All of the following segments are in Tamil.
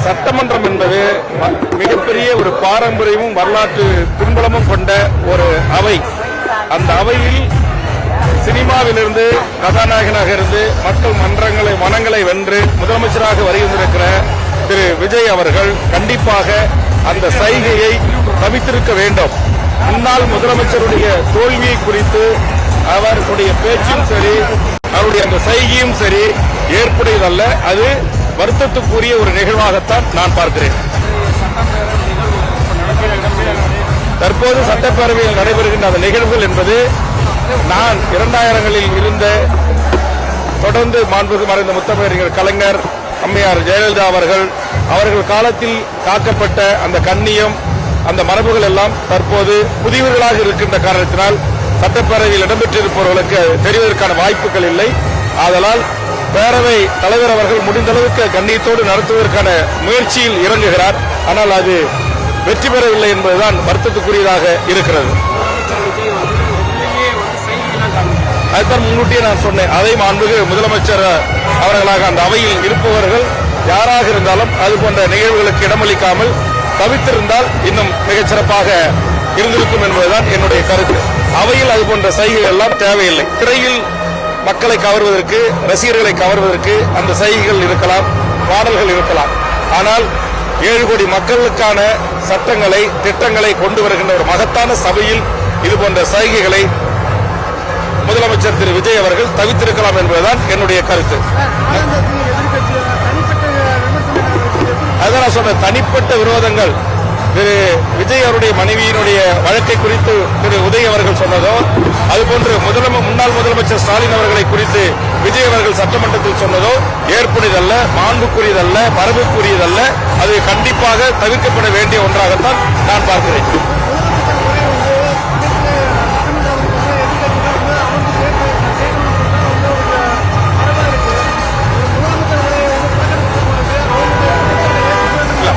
சட்டமன்றம் என்பது மிகப்பெரிய ஒரு பாரம்பரியமும் வரலாற்று பின்புலமும் கொண்ட ஒரு அவை. அந்த அவையில் சினிமாவிலிருந்து கதாநாயகனாக இருந்து மக்கள் மனங்களை வென்று முதலமைச்சராக வருகின்றிருக்கிற திரு விஜய் அவர்கள் கண்டிப்பாக அந்த சைகையை தவிர்த்திருக்க வேண்டும். முன்னாள் முதலமைச்சருடைய தோல்வியை குறித்து அவருடைய பேச்சும் சரி, அவருடைய அந்த சைகையும் சரி ஏற்புடையதல்ல. அது வருத்தத்துக்குரிய ஒரு நிகழ்வாகத்தான் நான் பார்க்கிறேன். தற்போது சட்டப்பேரவையில் நடைபெறுகின்ற அந்த நிகழ்வுகள் என்பது நான் 2000களில் இருந்த தொடர்ந்து மாண்புமிகு மறைந்த முத்தமிழறிஞர் கலைஞர், அம்மையார் ஜெயலலிதா அவர்கள் காலத்தில் காக்கப்பட்ட அந்த கண்ணியம், அந்த மரபுகள் எல்லாம் தற்போது புதியவர்களாக இருக்கின்ற காரணத்தினால் சட்டப்பேரவையில் இடம்பெற்றிருப்பவர்களுக்கு தெரிவதற்கான வாய்ப்புகள் இல்லை. ஆதலால் பேரவை தலைவர் அவர்கள் முடிந்த அளவுக்கு கண்ணியத்தோடு நடத்துவதற்கான முயற்சியில் இறங்குகிறார். ஆனால் அது வெற்றி பெறவில்லை என்பதுதான் வருத்தத்துக்குரியதாக இருக்கிறது. அதுதான் முன்கூட்டியே நான் சொன்னேன். அதை மாண்புமிகு முதலமைச்சர் அவர்களாக அந்த அவையில் இருப்பவர்கள் யாராக இருந்தாலும் அது போன்ற நிகழ்வுகளுக்கு இடமளிக்காமல் தவிர்த்திருந்தால் இன்னும் மிகச்சிறப்பாக இருந்திருக்கும் என்பதுதான் என்னுடைய கருத்து. அவையில் அது போன்ற சைகைகள் எல்லாம் தேவையில்லை. திரையில் மக்களை கவர்வதற்கு, ரசிகர்களை கவர்வதற்கு அந்த சைகைகள் இருக்கலாம், பாடல்கள் இருக்கலாம். ஆனால் 7 கோடி மக்களுக்கான சட்டங்களை, திட்டங்களை கொண்டு வருகின்ற ஒரு மகத்தான சபையில் இது போன்ற சைகைகளை முதலமைச்சர் திரு விஜய் அவர்கள் தவிர்த்திருக்கலாம் என்பதுதான் என்னுடைய கருத்து. அதான் நான் சொன்ன தனிப்பட்ட விரோதங்கள் திரு விஜய் அவருடைய மனைவியினுடைய வழக்கை குறித்து திரு உதய் அவர்கள் சொன்னதோ, அதுபோன்று முன்னாள் முதலமைச்சர் ஸ்டாலின் அவர்களை குறித்து விஜய் அவர்கள் சட்டமன்றத்தில் சொன்னதோ ஏற்புடையதல்ல, மாண்புக்குரியதல்ல, மரபுக்குரியதல்ல. அது கண்டிப்பாக தவிர்க்கப்பட வேண்டிய ஒன்றாகத்தான் நான் பார்க்கிறேன்.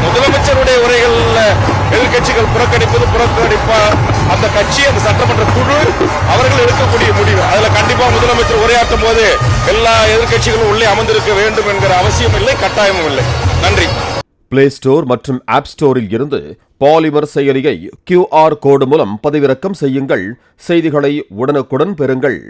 முதலமைச்சருடைய உரைகள் எதிர்கட்சிகள் புறக்கணிப்பா அந்த கட்சி, அந்த சட்டமன்ற குழு அவர்கள் எடுக்கக்கூடிய முடிவு. அதுல கண்டிப்பா முதலமைச்சர் உரையாற்றும் போது எல்லா எதிர்கட்சிகளும் உள்ளே அமர்ந்திருக்க வேண்டும் என்கிற அவசியம் இல்லை, கட்டாயமும் இல்லை. நன்றி. பிளே ஸ்டோர் மற்றும் ஆப் ஸ்டோரில் இருந்து பாலிமர் செயலியை QR கோடு மூலம் பதிவிறக்கம் செய்யுங்கள். செய்திகளை உடனுக்குடன் பெறுங்கள்.